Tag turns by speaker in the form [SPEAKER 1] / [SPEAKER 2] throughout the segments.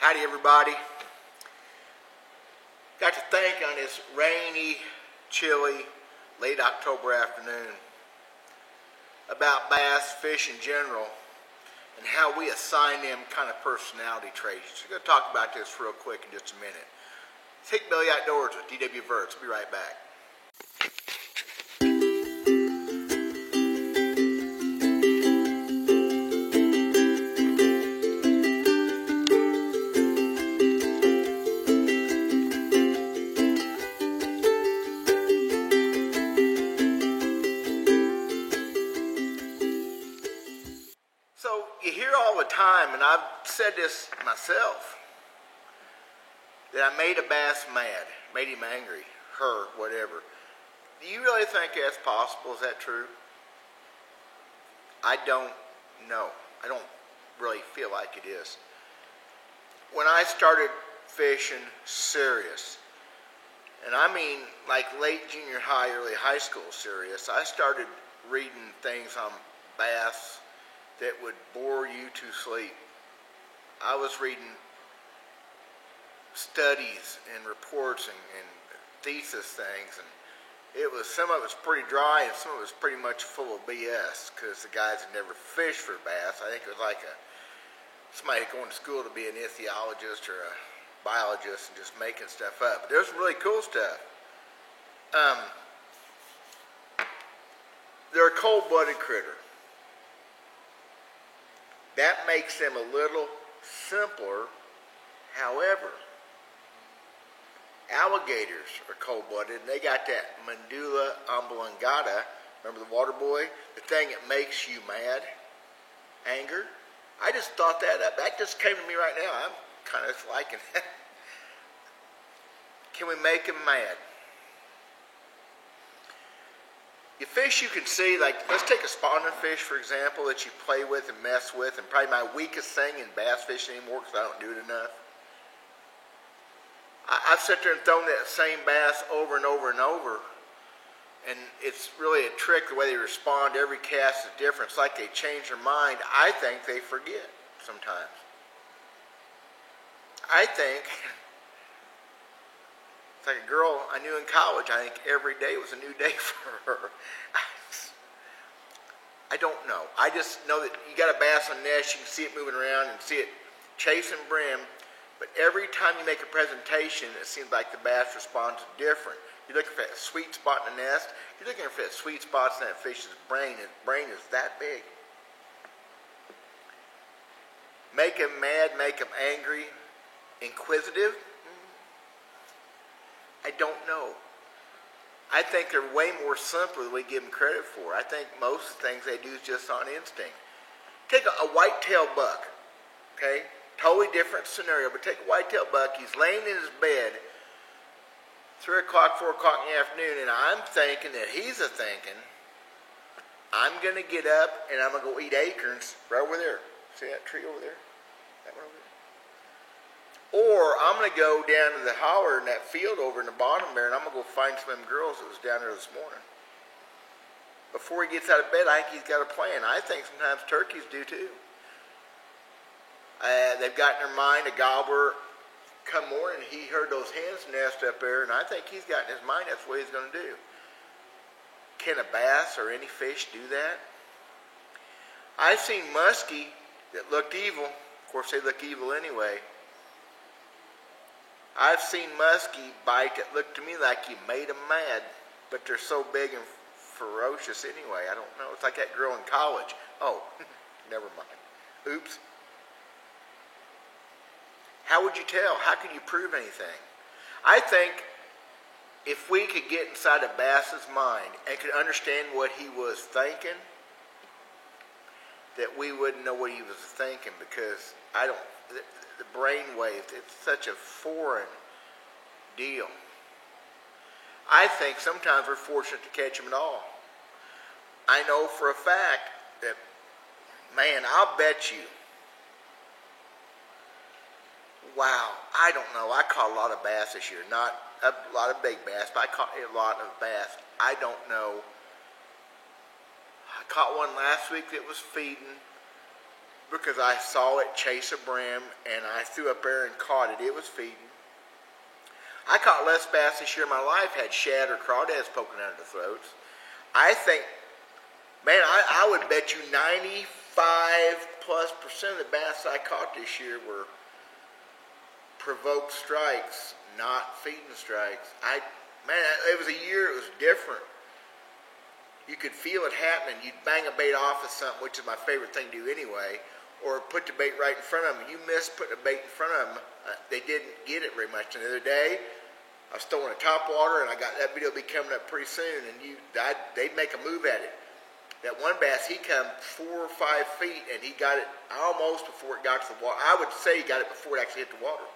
[SPEAKER 1] Howdy everybody. Got to think on this rainy, chilly, late October afternoon about bass, fish in general, and how we assign them kind of personality traits. So we're going to talk about this real quick in just a minute. It's Hickbilly Outdoors with D.W. Verts. We'll be right back. So you hear all the time, and I've said this myself, that I made a bass mad, made him angry, her, whatever. Do you really think that's possible? Is that true? I don't know. I don't really feel like it is. When I started fishing serious, and I mean like late junior high, early high school serious, I started reading things on bass that would bore you to sleep. I was reading studies and reports and thesis things, and some of it was pretty dry and some of it was pretty much full of BS because the guys had never fished for bass. I think it was like somebody going to school to be an ichthyologist or a biologist and just making stuff up. But there's some really cool stuff. They're a cold-blooded critter. That makes them a little simpler. However, alligators are cold-blooded, and they got that medulla oblongata. Remember the water boy? The thing that makes you mad? Anger? I just thought that up. That just came to me right now. I'm kind of liking that. Can we make them mad? You fish you can see, like, let's take a spawning fish, for example, that you play with and mess with, and probably my weakest thing in bass fishing anymore because I don't do it enough. I've sat there and thrown that same bass over and over and over, and it's really a trick the way they respond. Every cast is different. It's like they change their mind. I think they forget sometimes. I think it's like a girl I knew in college. I think every day was a new day for her. I don't know. I just know that you got a bass on nest, you can see it moving around and see it chasing brim. But every time you make a presentation, it seems like the bass responds different. You're looking for that sweet spot in the nest. You're looking for that sweet spots in that fish's brain. His brain is that big. Make him mad, make him angry, inquisitive. I don't know. I think they're way more simpler than we give them credit for. I think most things they do is just on instinct. Take a white-tailed buck, okay? Totally different scenario, but take a white-tailed buck. He's laying in his bed, 3 o'clock, 4 o'clock in the afternoon, and I'm thinking that he's thinking, I'm going to get up and I'm going to go eat acorns right over there. See that tree over there? That one over there? Or I'm going to go down to the holler in that field over in the bottom there, and I'm going to go find some of them girls that was down there this morning. Before he gets out of bed, I think he's got a plan. I think sometimes turkeys do too. They've got in their mind a gobbler come morning, he heard those hens nest up there, and I think he's got in his mind that's what he's going to do. Can a bass or any fish do that? I've seen muskie that looked evil. Of course, they look evil anyway. I've seen muskie bite that looked to me like you made them mad, but they're so big and ferocious anyway. I don't know. It's like that girl in college. Oh, never mind. Oops. How would you tell? How could you prove anything? I think if we could get inside a bass's mind and could understand what he was thinking, that we wouldn't know what he was thinking, because the brain waves, it's such a foreign deal. I think sometimes we're fortunate to catch them at all. I know for a fact that, man, I'll bet you, wow, I don't know, I caught a lot of bass this year. Not a lot of big bass, but I caught a lot of bass. I don't know. I caught one last week that was feeding. because I saw it chase a brim, and I threw up there and caught it. It was feeding. I caught less bass this year in my life, had shad or crawdads poking out of the throats. I think, man, I would bet you 95+% of the bass I caught this year were provoked strikes, not feeding strikes. Man, it was a year, it was different. You could feel it happening. You'd bang a bait off of something, which is my favorite thing to do anyway, or put the bait right in front of them. You missed putting a bait in front of them. They didn't get it very much. And the other day, I was throwing a topwater, and I got that video will be coming up pretty soon, and they'd make a move at it. That one bass, he come 4 or 5 feet, and he got it almost before it got to the water. I would say he got it before it actually hit the water.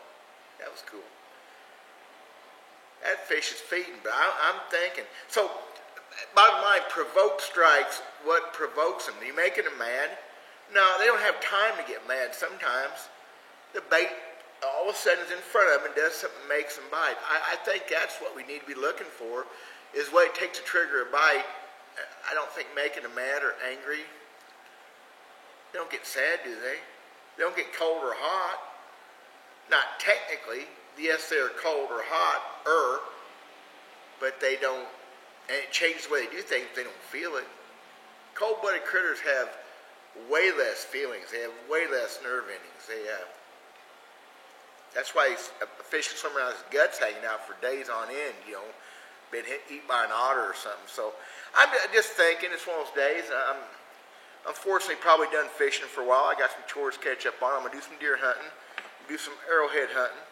[SPEAKER 1] That was cool. That fish is feeding, but I'm thinking. So, bottom line, provoked strikes, what provokes them? Are you making them mad? No, they don't have time to get mad sometimes. The bait all of a sudden is in front of them and does something that makes them bite. I think that's what we need to be looking for, is what it takes to trigger a bite. I don't think making them mad or angry. They don't get sad, do they? They don't get cold or hot. Not technically. Yes, they're cold or hot, but they don't, and it changes the way they do things. They don't feel it. Cold-blooded critters have way less feelings. They have way less nerve endings. That's why a fish can swim around his guts hanging out for days on end, been eaten by an otter or something. So I'm just thinking, it's one of those days. I'm unfortunately probably done fishing for a while. I got some chores to catch up on. I'm going to do some deer hunting, do some arrowhead hunting.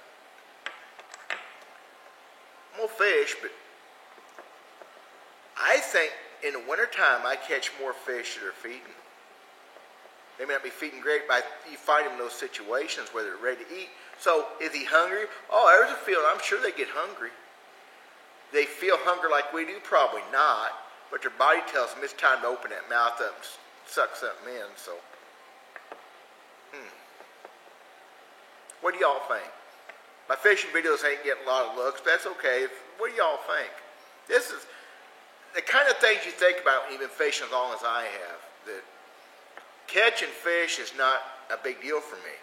[SPEAKER 1] I'm going to fish, but I think in the wintertime I catch more fish that are feeding. They may not be feeding great, but you find them in those situations where they're ready to eat. So, is he hungry? Oh, there's a feeling. I'm sure they get hungry. They feel hunger like we do? Probably not. But their body tells them it's time to open that mouth up and suck something in. So, what do y'all think? My fishing videos ain't getting a lot of looks, but that's okay. What do y'all think? This is the kind of things you think about when you've been fishing as long as I have. That catching fish is not a big deal for me.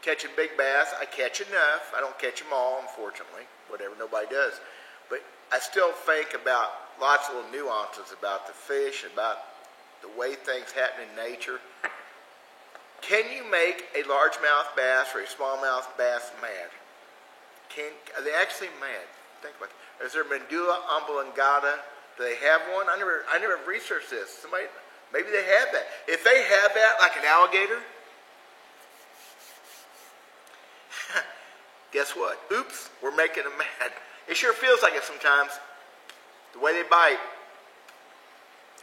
[SPEAKER 1] Catching big bass, I catch enough. I don't catch them all, unfortunately. Whatever, nobody does. But I still think about lots of little nuances about the fish, about the way things happen in nature. Can you make a largemouth bass or a smallmouth bass mad? Are they actually mad? Think about it. Is there medulla oblongata? Do they have one? I never researched this. Maybe they have that. If they have that, like an alligator, guess what? Oops, we're making them mad. It sure feels like it sometimes. The way they bite.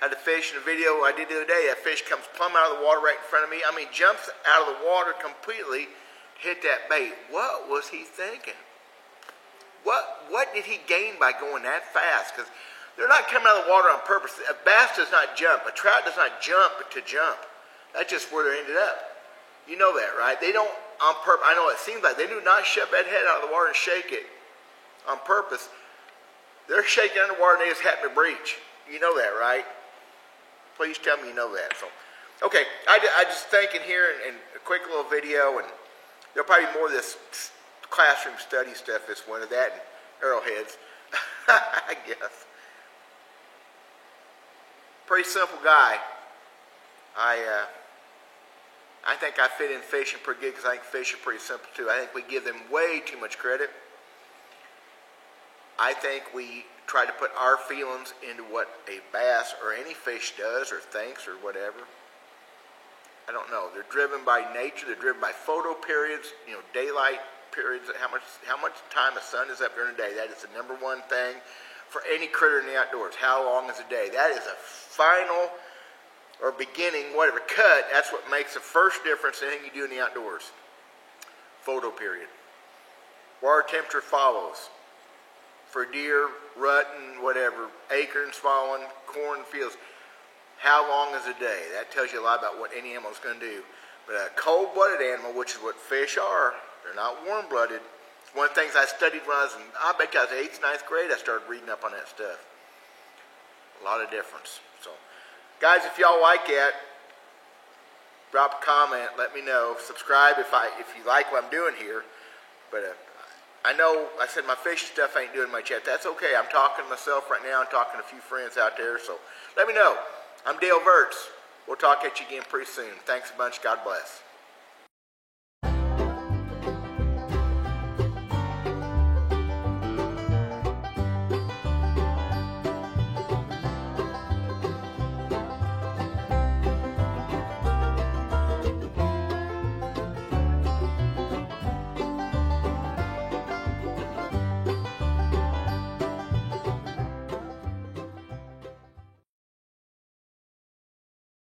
[SPEAKER 1] I had a fish in a video I did the other day. That fish comes plumb out of the water right in front of me. Jumps out of the water completely, hit that bait. What was he thinking? What did he gain by going that fast? Because they're not coming out of the water on purpose. A bass does not jump. A trout does not jump to jump. That's just where they ended up. You know that, right? They don't on purpose. I know it seems like they do not shove that head out of the water and shake it on purpose. They're shaking underwater and they just happen to breach. You know that, right? Please tell me you know that. So, okay, I just thinking here in a quick little video, and there'll probably be more of this classroom study stuff this winter, that and arrowheads, I guess. Pretty simple guy. I think I fit in fishing pretty good because I think fish are pretty simple too. I think we give them way too much credit. I think we try to put our feelings into what a bass or any fish does or thinks or whatever. I don't know. They're driven by nature. They're driven by photo periods, daylight periods, how much time the sun is up during the day. That is the number one thing for any critter in the outdoors. How long is a day? That is a final or beginning, whatever, cut. That's what makes the first difference in anything you do in the outdoors. Photo period. Water temperature follows. For deer, rutting, whatever, acorns falling, cornfields. How long is a day? That tells you a lot about what any animal is going to do. But a cold-blooded animal, which is what fish are, they're not warm-blooded. It's one of the things I studied when I bet you I was in 8th, 9th grade, I started reading up on that stuff. A lot of difference. So, guys, if y'all like that, drop a comment, let me know. Subscribe if you like what I'm doing here. But I know I said my fishing stuff ain't doing much yet. That's okay. I'm talking to myself right now. I'm talking to a few friends out there. So let me know. I'm Dale Verts. We'll talk at you again pretty soon. Thanks a bunch. God bless.